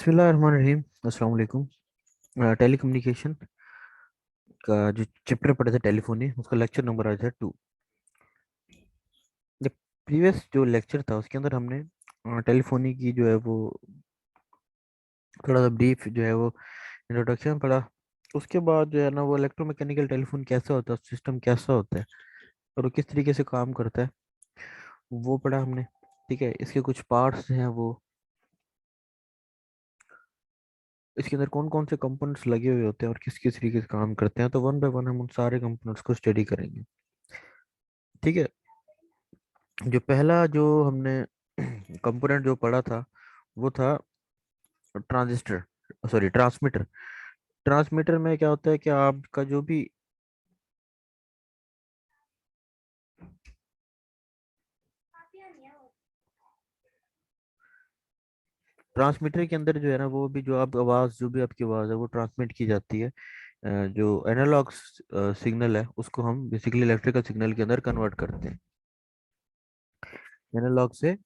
बिस्मिल्लाहिर्रहमानिर्रहीम। अस्सलाम वालेकुम। टेली कम्युनिकेशन का जो चैप्टर पढ़े थे टेलीफोनी, उसका लेक्चर नंबर आज है 2। जब प्रीवियस जो लेक्चर था उसके अंदर हमने टेलीफोनी की जो है वो थोड़ा सा ब्रीफ जो है वो इंट्रोडक्शन पढ़ा। उसके बाद जो है ना वो इलेक्ट्रोमैकेनिकल टेलीफोन कैसा होता है, सिस्टम कैसा होता है और वो किस तरीके से काम करता है वो पढ़ा हमने। ठीक है, इसके कुछ पार्ट्स हैं वो, इसके अंदर कौन कौन से कंपोनेंट्स लगे हुए होते हैं और किस किस तरीके से काम करते हैं, तो वन बाय वन हम उन सारे कंपोनेंट्स को स्टडी करेंगे। ठीक है। जो पहला जो हमने कंपोनेंट जो पढ़ा था वो था ट्रांजिस्टर, सॉरी ट्रांसमीटर। ट्रांसमीटर में क्या होता है कि आपका जो भी ट्रांसमीटर के अंदर जो है ना वो भी जो आप आवाज़, जो भी आपकी आवाज़ है वो ट्रांसमिट की जाती है। जो एनालॉग सिग्नल है उसको हम बेसिकली इलेक्ट्रिकल सिग्नल के अंदर कन्वर्ट करते हैं। एनालॉग से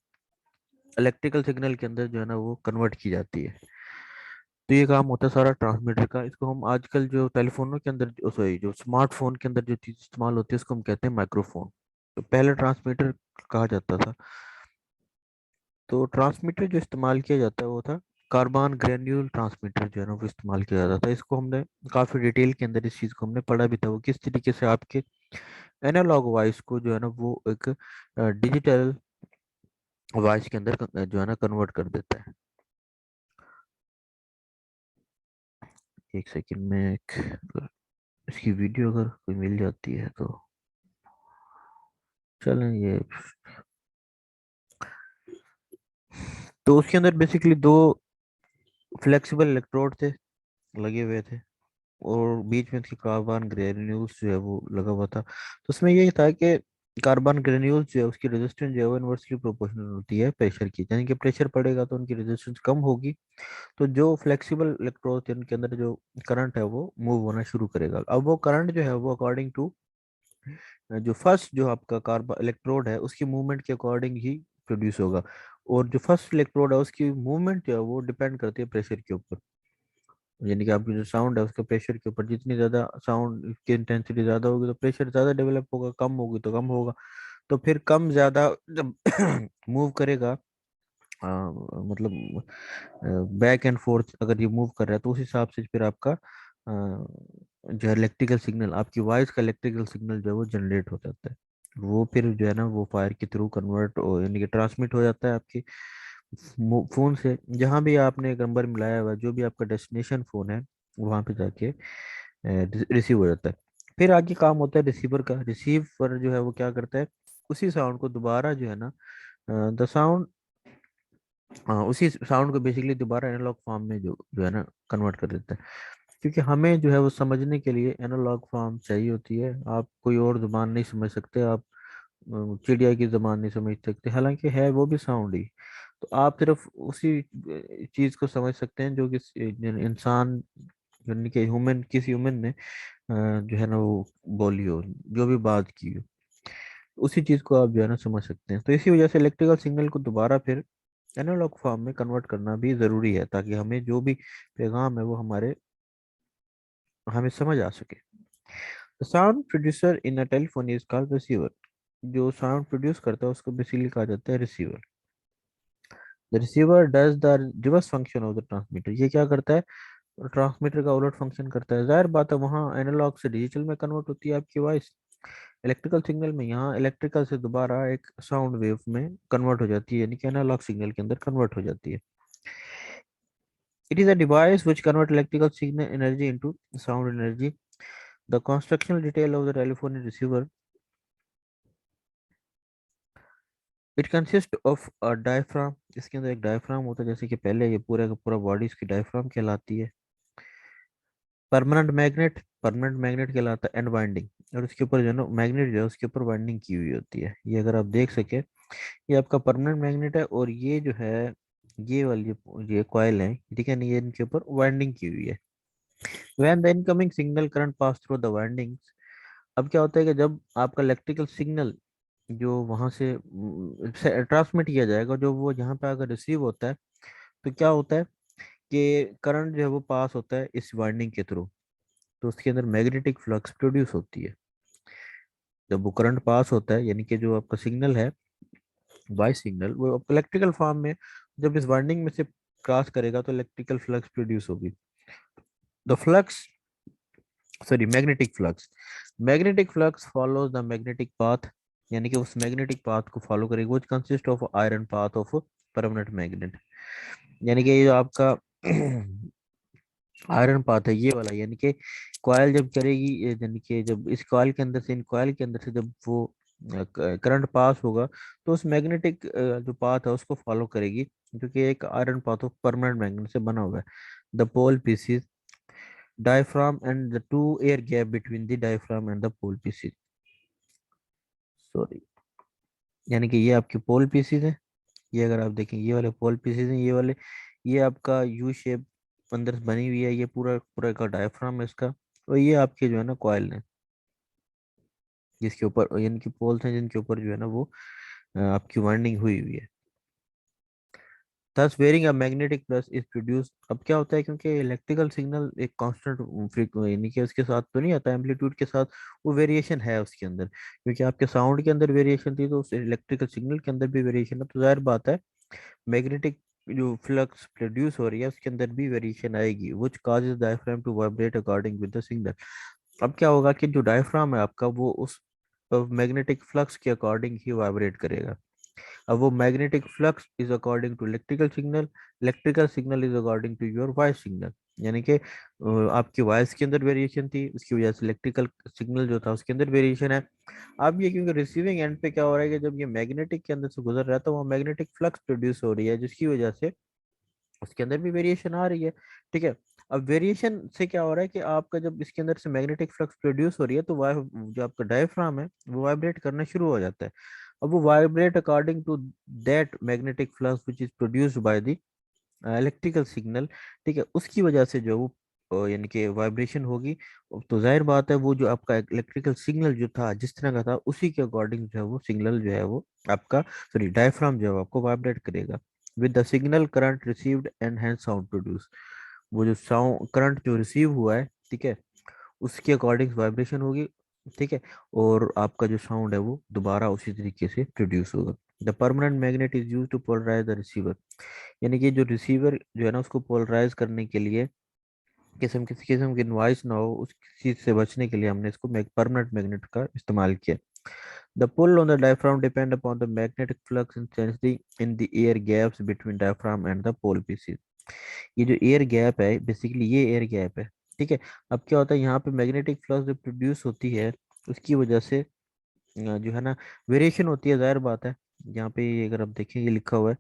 इलेक्ट्रिकल सिग्नल के अंदर जो है ना वो कन्वर्ट की जाती है। तो ये काम होता है सारा ट्रांसमीटर का। इसको हम आजकल जो टेलीफोनों के अंदर, सॉरी जो स्मार्टफोन के अंदर जो चीज इस्तेमाल होती है उसको हम कहते हैं माइक्रोफोन। तो पहले ट्रांसमीटर कहा जाता था। तो ट्रांसमीटर जो इस्तेमाल किया जाता है वो था कार्बन ग्रेन्यूल ट्रांसमीटर, जो है ना वो इस्तेमाल किया जाता था। इसको हमने काफी डिटेल के अंदर इस चीज को हमने पढ़ा भी था, वो किस तरीके से आपके एनालॉग वॉइस को जो है ना वो एक डिजिटल वॉइस के अंदर जो है ना कन्वर्ट कर देता है। एक सेकंड में इसकी वीडियो अगर कोई मिल जाती है तो चलें ये। तो उसके अंदर बेसिकली दो फ्लेक्सिबल इलेक्ट्रोड थे, लगे हुए थे, और बीच में उसकी कार्बन ग्रेन्यूल्स जो है वो लगा हुआ था। तो उसमें ये था कि कार्बन ग्रेन्यूल्स जो है उसकी रेजिस्टेंस जो है वो इन्वर्सली प्रोपोर्शनल होती है प्रेशर की, यानी कि प्रेशर पड़ेगा तो उनकी रेजिस्टेंस कम होगी। तो जो फ्लेक्सिबल इलेक्ट्रोड थे उनके अंदर जो करंट है वो मूव होना शुरू करेगा। अब वो करंट जो है वो अकॉर्डिंग टू जो फर्स्ट जो आपका कार्बन इलेक्ट्रोड है उसकी मूवमेंट के अकॉर्डिंग ही प्रोड्यूस होगा। और जो फर्स्ट इलेक्ट्रोड है उसकी मूवमेंट जो है वो डिपेंड करती है प्रेशर के ऊपर। यानी कि आपकी जो साउंड है उसके प्रेशर के ऊपर, जितनी ज़्यादा साउंड की इंटेंसिटी ज़्यादा होगी तो प्रेशर ज़्यादा डेवलप होगा, कम होगी तो कम होगा। तो फिर कम ज़्यादा जब मूव करेगा, मतलब बैक एंड फोर्थ अगर ये मूव कर रहा है तो उस हिसाब से फिर आपका जो है इलेक्ट्रिकल सिग्नल, आपकी वॉइस का इलेक्ट्रिकल सिग्नल जो है वो जनरेट हो जाता है। वो फिर जो है ना वो फायर के थ्रू कन्वर्ट यानी कि ट्रांसमिट हो जाता है आपकी फोन से। जहाँ भी आपने एक नंबर मिलाया हुआ है, जो भी आपका डेस्टिनेशन फोन है वहाँ पे जाके रिसीव हो जाता है। फिर आगे काम होता है रिसीवर का। रिसीवर जो है वो क्या करता है, उसी साउंड को दोबारा जो है ना द साउंड, उसी साउंड को बेसिकली दोबारा एनालॉग फॉर्म में जो जो है ना कन्वर्ट कर देता है। क्योंकि हमें जो है वो समझने के लिए एनालॉग फॉर्म चाहिए होती है। आप कोई और जुबान नहीं समझ सकते, आप चिड़िया की जुबान नहीं समझ सकते, हालांकि है वो भी साउंड ही। तो आप सिर्फ उसी चीज को समझ सकते हैं जो कि इंसान, यानी कि ह्यूमन, किसी ह्यूमन ने जो है ना वो बोली हो, जो भी बात की हो, उसी चीज को आप जो है ना समझ सकते हैं। तो इसी वजह से इलेक्ट्रिकल सिग्नल को दोबारा फिर एनालॉग फॉर्म में कन्वर्ट करना भी जरूरी है, ताकि हमें जो भी पैगाम है वो हमें समझ आ सके। The sound producer in a telephone is called receiver. जो साउंड प्रोड्यूस करता है उसको बेसिकली कहा जाता है receiver. The receiver does the reverse function of the transmitter. ये क्या करता है, ट्रांसमीटर का उलट फंक्शन करता है। जाहिर बात है वहाँ एनालॉग से डिजिटल में कन्वर्ट होती है आपकी वॉइस, इलेक्ट्रिकल सिग्नल में यहाँ इलेक्ट्रिकल से दोबारा एक साउंड वेव में कन्वर्ट हो जाती है, यानी कि एनालॉग सिग्नल के अंदर कन्वर्ट हो जाती है। It is a device which converts electrical signal energy into sound energy. The constructional detail of the telephone receiver. It consists of a diaphragm. इसके अंदर एक डायफ्राम होता है, जैसे कि पहले ये पूरा का पूरा बॉडी इसकी डायफ्राम कहलाती है। परमानेंट मैग्नेट कहलाता है एंड वाइंडिंग। और उसके ऊपर जो है ना मैग्नेट जो है उसके ऊपर वाइंडिंग की हुई होती है। ये अगर आप देख सके, ये आपका परमानेंट मैग्नेट है, और ये जो है ये वाली ये कॉइल है, ठीक है ना, ये इनके ऊपर वाइंडिंग की हुई है। When the incoming signal current pass through the windings, अब क्या होता है कि जब आपका इलेक्ट्रिकल सिग्नल जो वहां से ट्रांसमिट किया जाएगा, जो वो यहाँ पे अगर रिसीव होता है तो क्या होता है कि करंट जो है वो पास होता है इस वाइंडिंग के थ्रू, तो उसके अंदर मैग्नेटिक फ्लक्स प्रोड्यूस होती है। जब वो करंट पास होता है यानी कि जो आपका सिग्नल है, वॉइस सिग्नल, वो इलेक्ट्रिकल फॉर्म में जब इस वाइंडिंग में से क्रॉस करेगा तो इलेक्ट्रिकल फ्लक्स प्रोड्यूस होगी। The flux, sorry, magnetic flux follows the magnetic path, यानी कि उस मैग्नेटिक पाथ को फॉलो करेगी, which consist of iron path of permanent magnet. यानी कि ये जो आपका आयरन पाथ है ये वाला, यानी कि कॉइल जब करेगी यानी कि जब इस कॉइल के अंदर से, इन कॉइल के अंदर से जब वो करंट पास होगा तो उस मैग्नेटिक जो पाथ है उसको फॉलो करेगी, जो कि एक iron path of permanent magnet से बना हुआ है। The pole pieces, diaphragm and the two air gap between the diaphragm and the pole pieces, sorry, यानी कि ये आपके पोल पीसीज है। ये अगर आप देखें ये वाले पोल पीसेस हैं, ये वाले, ये आपका यू शेप अंदर से बनी हुई है, ये पूरा पूरा का डायफ्राम है इसका, और ये आपके जो है ना कॉइल है जिसके ऊपर, यानी कि पोल्स हैं जिनके ऊपर जो है ना वो आपकी वाइंडिंग हुई हुई है। Thus wearing a magnetic plus is produce. अब क्या होता है, क्योंकि इलेक्ट्रिकल सिग्नल एक कांस्टेंट फ्रीक्वेंसी, यानी कि उसके साथ तो नहीं आता एम्पलीट्यूड के साथ, वो वेरिएशन है उसके अंदर, क्योंकि आपके साउंड के अंदर वेरिएशन थी तो उस इलेक्ट्रिकल सिग्नल के अंदर भी वेरिएशन है, तो जाहिर बात है मैग्नेटिक जो फ्लक्स प्रोड्यूस हो रही है उसके अंदर भी वेरिएशन आएगी, which causes diaphragm to vibrate according with the signal। अब क्या होगा कि जो डायफ्राम है आपका वो उस मैग्नेटिक फ्लक्स के अकॉर्डिंग ही वाइब्रेट करेगा। अब वो magnetic flux is according to electrical signal is according to your voice signal, यानी कि आपकी वॉइस के अंदर वेरिएशन थी, उसकी वजह से इलेक्ट्रिकल सिग्नल जो था उसके अंदर वेरिएशन है। अब ये क्योंकि रिसीविंग एंड पे क्या हो रहा है कि जब ये मैग्नेटिक के अंदर से गुजर रहा है तो वो मैग्नेटिक फ्लक्स प्रोड्यूस हो रही है, जिसकी वजह से उसके अंदर भी वेरिएशन आ रही है। ठीक है, अब वेरिएशन से क्या हो रहा है कि आपका जब इसके अंदर से मैग्नेटिक फ्लक्स प्रोड्यूस हो रही है तो जो आपका डायफ्राम है वो वाइब्रेट करना शुरू हो जाता है। अब वो vibrate according to that magnetic flux which is produced by the electrical signal. ठीक है, उसकी वजह से जो वो यानी कि वाइब्रेशन होगी, तो जाहिर बात है वो जो आपका इलेक्ट्रिकल सिग्नल जो था जिस तरह का था उसी के अकॉर्डिंग जो है वो सिग्नल जो है वो आपका, सॉरी, डायफ्राम जो है वो आपको वाइब्रेट करेगा with the signal current received and hence sound produce. वो जो साउंड करंट जो रिसीव हुआ है, ठीक है, उसके अकॉर्डिंग वाइब्रेशन होगी। ठीक है, और आपका जो साउंड है वो दोबारा उसी तरीके से प्रोड्यूस होगा। The permanent magnet is use to polarise the receiver, यानी कि जो रिसीवर जो है ना उसको पोलराइज करने के लिए, किसी किस्म की नॉइस ना हो उस चीज से बचने के लिए हमने इसको परमानेंट मैग्नेट का इस्तेमाल किया। The pull on the diaphragm depend upon the magnetic flux intensity in the air gaps between diaphragm and the pole pieces. ये जो एयर गैप है बेसिकली ये एयर गैप है। ठीक है, अब क्या होता है यहाँ पे मैग्नेटिक फ्लक्स जो प्रोड्यूस होती है उसकी वजह से जो है ना वेरिएशन होती है, जाहिर बात है। यहाँ पे अगर आप देखेंगे लिखा हुआ है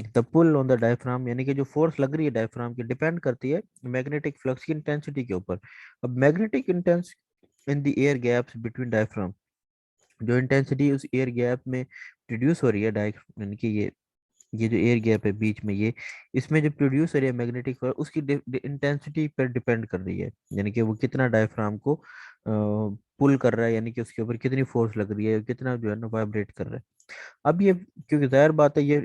the pull on the diaphragm, यानी कि जो फोर्स लग रही है डायफ्राम की डिपेंड करती है मैग्नेटिक फ्लक्स की इंटेंसिटी के ऊपर। अब magnetic intense in the air gaps between diaphragm, जो इंटेंसिटी उस एयर गैप में प्रोड्यूस हो रही है यानी कि ये जो एयर गैप है बीच में, ये इसमें जो प्रोड्यूस हो रही है मैग्नेटिक फोर्स उसकी इंटेंसिटी पर डिपेंड कर रही है, यानी कि वो कितना डायफ्राम को पुल कर रहा है, यानी कि उसके ऊपर कितनी फोर्स लग रही है, कितना जो है ना वाइब्रेट कर रहा है। अब ये क्योंकि जाहिर बात है ये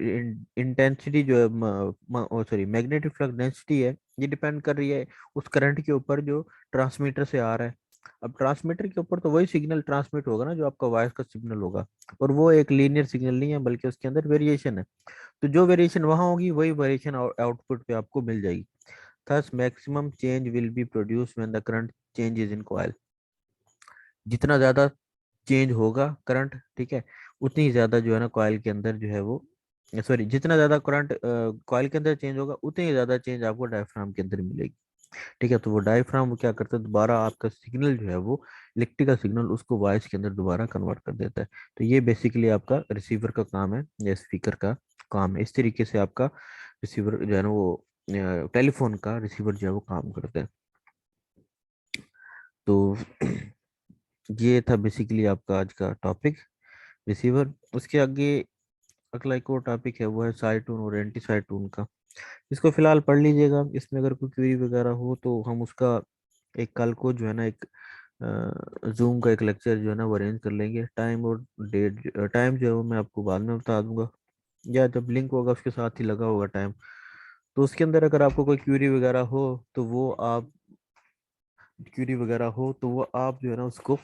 इंटेंसिटी जो है, सॉरी, मैग्नेटिक फ्लक्स डेंसिटी है, ये डिपेंड कर रही है उस करंट के ऊपर जो ट्रांसमीटर से आ रहा है। अब ट्रांसमीटर के ऊपर तो वही सिग्नल ट्रांसमिट होगा ना जो आपका वॉइस का सिग्नल होगा, और वो एक लीनियर सिग्नल नहीं है बल्कि उसके अंदर वेरिएशन है। तो जो वेरिएशन वहां होगी वही वेरिएशन आउटपुट पे आपको मिल जाएगी। Thus maximum change will be produce when the current changes in coil. जितना ज्यादा चेंज होगा करंट, ठीक है, उतनी ही ज्यादा जो है ना कॉइल के अंदर जो है वो, सॉरी, जितना ज्यादा करंट कॉइल के अंदर चेंज होगा उतनी ही ज्यादा चेंज आपको डायफ्राम के अंदर मिलेगी। ठीक है, तो वो डायफ्राम क्या करता है, दोबारा आपका सिग्नल जो है वो इलेक्ट्रिकल सिग्नल उसको वॉइस के अंदर दोबारा कन्वर्ट कर देता है। तो ये बेसिकली आपका रिसीवर का काम है या स्पीकर का काम है। इस तरीके से आपका रिसीवर जो है ना वो टेलीफोन का रिसीवर जो है वो काम करता है। तो ये था बेसिकली आपका आज का टॉपिक, रिसीवर। उसके आगे अगला एक और टॉपिक है वो है साइटोन और एंटी साइटोन का। इसको फिलहाल पढ़ लीजिएगा, इसमें अगर कोई क्वेरी वगैरह हो तो हम उसका एक कल को जो है ना एक जूम का एक लेक्चर जो है ना वो अरेंज कर लेंगे। टाइम और डेट, टाइम जो है वो मैं आपको बाद में बता दूंगा, या जब लिंक होगा उसके साथ ही लगा होगा टाइम, तो उसके अंदर अगर आपको कोई क्यूरी वगैरह हो तो वो आप क्यूरी वगैरह हो तो वो आप जो है ना उसको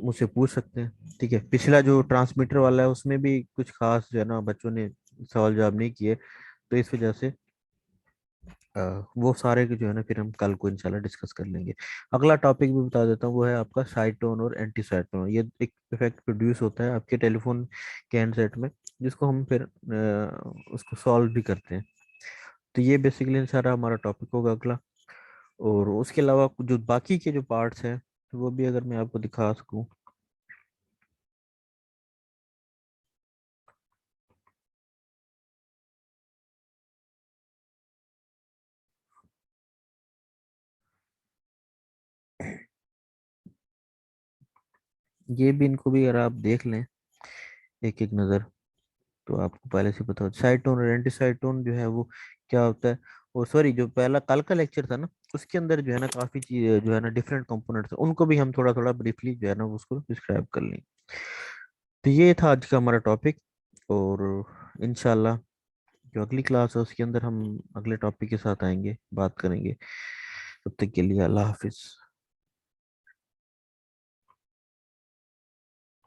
मुझसे पूछ सकते हैं। ठीक है, पिछला जो ट्रांसमीटर वाला है उसमें भी कुछ खास जो है ना बच्चों ने सवाल जवाब नहीं किए, तो इस वजह से वो सारे के जो है ना फिर हम कल को इंशाल्लाह डिस्कस कर लेंगे। अगला टॉपिक भी बता देता हूँ, वो है आपका साइटोन और एंटी साइटोन। ये एक इफेक्ट प्रोड्यूस होता है आपके टेलीफोन के हैंडसेट में, जिसको हम फिर उसको सॉल्व भी करते हैं। तो ये बेसिकली सारा हमारा टॉपिक होगा अगला। और उसके अलावा जो बाकी के जो पार्ट्स हैं तो वो भी अगर मैं आपको दिखा सकूं। ये भी, इनको भी अगर आप देख लें एक एक नज़र, तो आपको पहले से पता हो साइटोन और एंटीसाइटोन जो है वो क्या होता है। और सॉरी, जो पहला कल का लेक्चर था ना, उसके अंदर जो है ना काफी चीज जो है ना डिफरेंट कंपोनेंट्स, उनको भी हम थोड़ा थोड़ा ब्रीफली जो है ना उसको डिस्क्राइब कर लेंगे। तो ये था आज का हमारा टॉपिक। और इंशाल्लाह जो अगली क्लास है उसके अंदर हम अगले टॉपिक के साथ आएंगे, बात करेंगे। तब तक के लिए अल्लाह हाफिज।